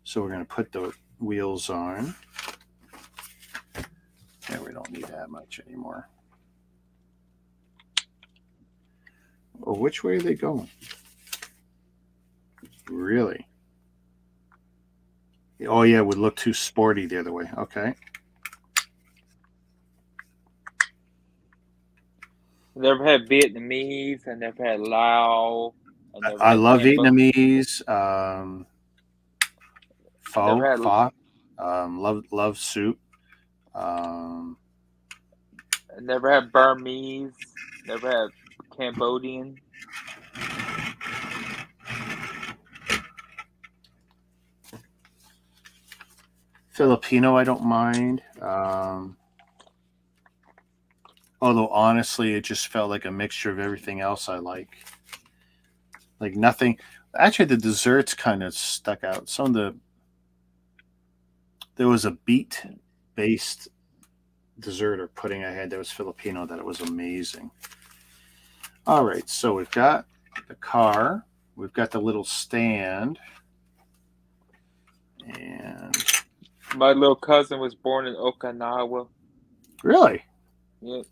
So we're going to put the wheels on. Yeah, we don't need that much anymore. Oh, which way are they going? Really? Oh, yeah, it would look too sporty the other way. Okay. I never had Vietnamese. I never had Lao. I love Vietnamese. Pho. Love soup. I never had Burmese. Never had Cambodian. Filipino, I don't mind. Although honestly, it just felt like a mixture of everything else I like. Like nothing. Actually, the desserts kind of stuck out. There was a beet-based dessert or pudding I had that was Filipino that it was amazing. All right, so we've got the car. We've got the little stand. And my little cousin was born in Okinawa. Really? Yeah.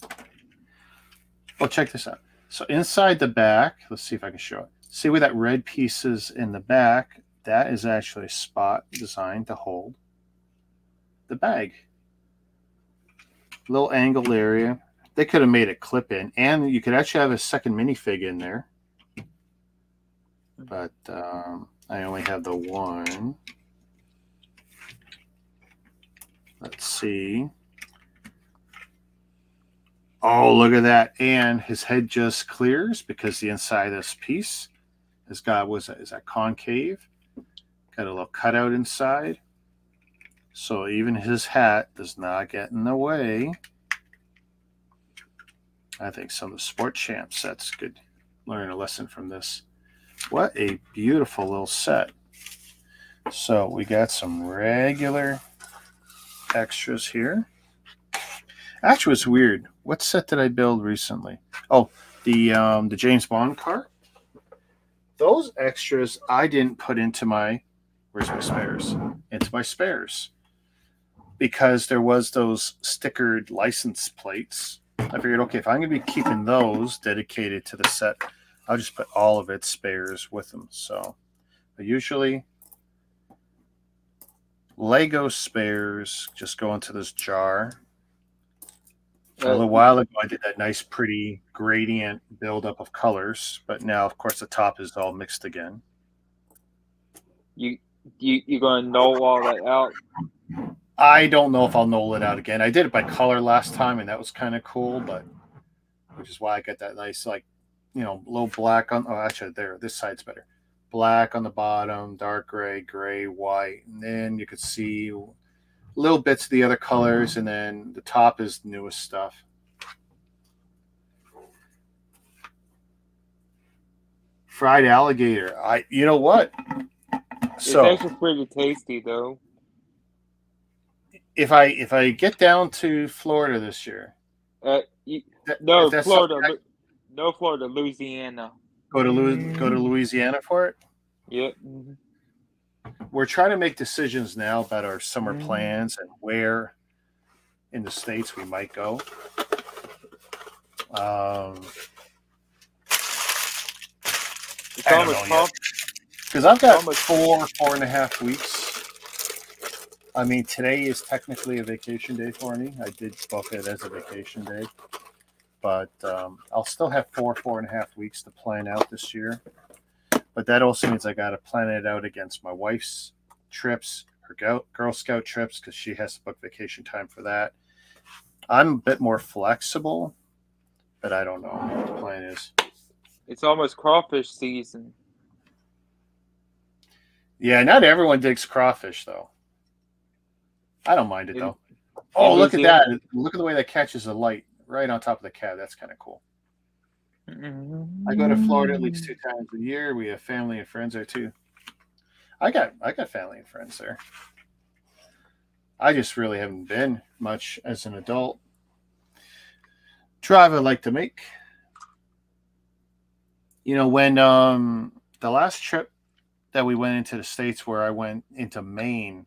Well, check this out. So inside the back, let's see if I can show it. See where that red piece is in the back? That is actually a spot designed to hold the bag. Little angled area. They could have made a clip in, and you could actually have a second minifig in there. But I only have the one. Let's see. Oh, look at that. And his head just clears because the inside of this piece has got, is that concave? Got a little cutout inside. So even his hat does not get in the way. I think some of the Sport Champ sets could learn a lesson from this. What a beautiful little set. So we got some regular extras here. Actually, it's weird. What set did I build recently? Oh, the James Bond car. Those extras I didn't put into my, where's my spares? Into my spares. Because there was those stickered license plates. I figured, okay, if I'm going to be keeping those dedicated to the set, I'll just put all of its spares with them. So, but usually Lego spares just go into this jar. A little while ago, I did that nice, pretty gradient buildup of colors, but now, of course, the top is all mixed again. You gonna null all that out? I don't know if I'll null it out again. I did it by color last time, and that was kind of cool, but which is why I got that nice, like, you know, low black on. Oh, actually, there, this side's better. Black on the bottom, dark gray, gray, white, and then you could see little bits of the other colors, and then the top is the newest stuff. Fried alligator. You know what? So it's actually pretty tasty, though. If I get down to Florida this year, no Florida, no Florida, Louisiana. Go to Louisiana for it. Yep. We're trying to make decisions now about our summer plans and where in the States we might go. Because I've got 4.5 weeks. I mean, today is technically a vacation day for me. I did book it as a vacation day. But I'll still have 4.5 weeks to plan out this year. But that also means I got to plan it out against my wife's trips, her Girl Scout trips, because she has to book vacation time for that. I'm a bit more flexible, but I don't know what the plan is. It's almost crawfish season. Yeah, not everyone digs crawfish, though. I don't mind it, though. Oh, look at that. Look at the way that catches the light right on top of the cab. That's kind of cool. I go to Florida at least 2 times a year. We have family and friends there too. I got family and friends there. I just really haven't been much as an adult. Drive I like to make. You know, when the last trip that we went into the States, where I went into Maine,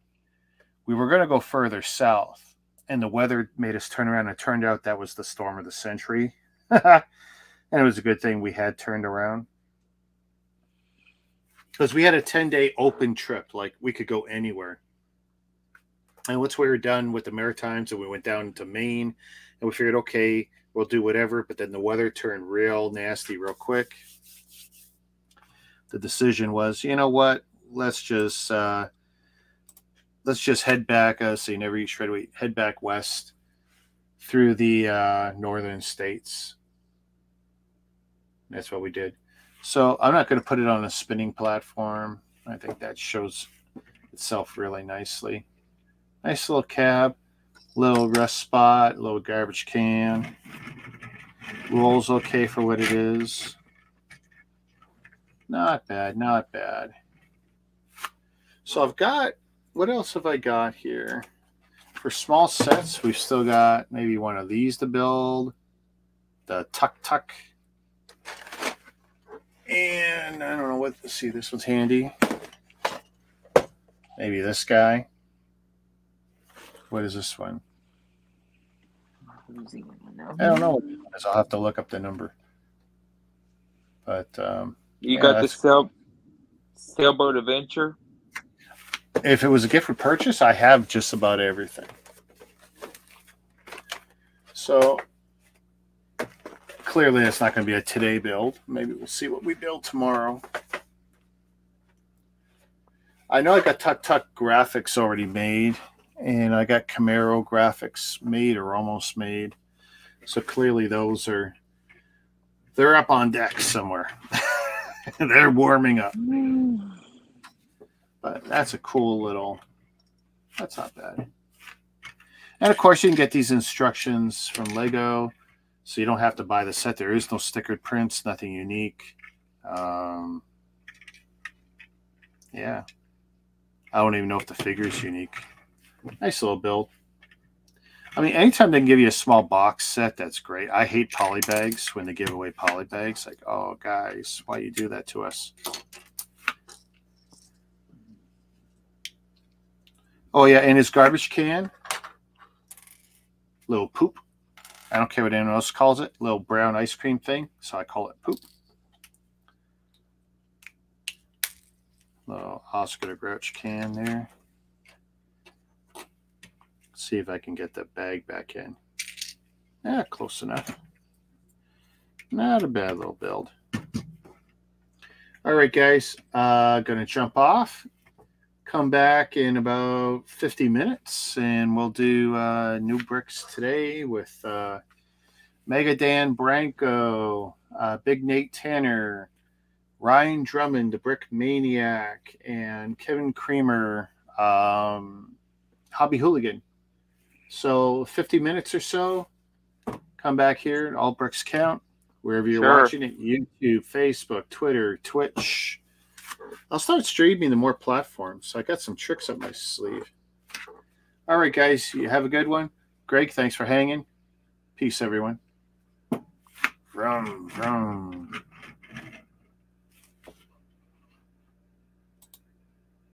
we were going to go further south, and the weather made us turn around. And it turned out that was the storm of the century. And it was a good thing we had turned around. Because we had a 10-day open trip. Like, we could go anywhere. And once we were done with the Maritimes and we went down to Maine, and we figured, okay, we'll do whatever. But then the weather turned real nasty real quick. The decision was, you know what? Let's just head back. So you never eat shredded wheat. Head back west through the northern states. That's what we did. So I'm not going to put it on a spinning platform. I think that shows itself really nicely. Nice little cab, little rest spot, little garbage can. Rolls okay for what it is. Not bad, not bad. So I've got, what else have I got here? For small sets, we've still got maybe one of these to build. The tuk-tuk. And I don't know what, let's see, this one's handy. Maybe this guy. What is this one? I don't know what this one is. I'll have to look up the number. But you got the Sailboat Adventure? If it was a gift for purchase, I have just about everything. So clearly it's not going to be a today build. Maybe we'll see what we build tomorrow. I know I got Tuk-Tuk graphics already made, and I got Camaro graphics made or almost made. So clearly they're up on deck somewhere. They're warming up. But that's a cool little, that's not bad. And of course you can get these instructions from Lego. So you don't have to buy the set. There is no stickered prints, nothing unique. Yeah. I don't even know if the figure is unique. Nice little build. I mean, anytime they can give you a small box set, that's great. I hate poly bags when they give away poly bags. Like, oh, guys, why you do that to us? Oh, yeah, and his garbage can. Little poop. I don't care what anyone else calls it. Little brown ice cream thing. So I call it poop. Little Oscar the Grouch can there. See if I can get that bag back in. Yeah, close enough. Not a bad little build. All right, guys. Gonna jump off. Come back in about 50 minutes, and we'll do new bricks today with Mega Dan Branco, Big Nate Tanner, Ryan Drummond, the Brick Maniac, and Kevin Creamer, Hobby Hooligan. So 50 minutes or so, come back here at All Bricks Count, wherever you're watching it, YouTube, Facebook, Twitter, Twitch. I'll start streaming to more platforms. So I got some tricks up my sleeve. All right, guys, you have a good one. Greg, thanks for hanging. Peace, everyone. Vroom, vroom.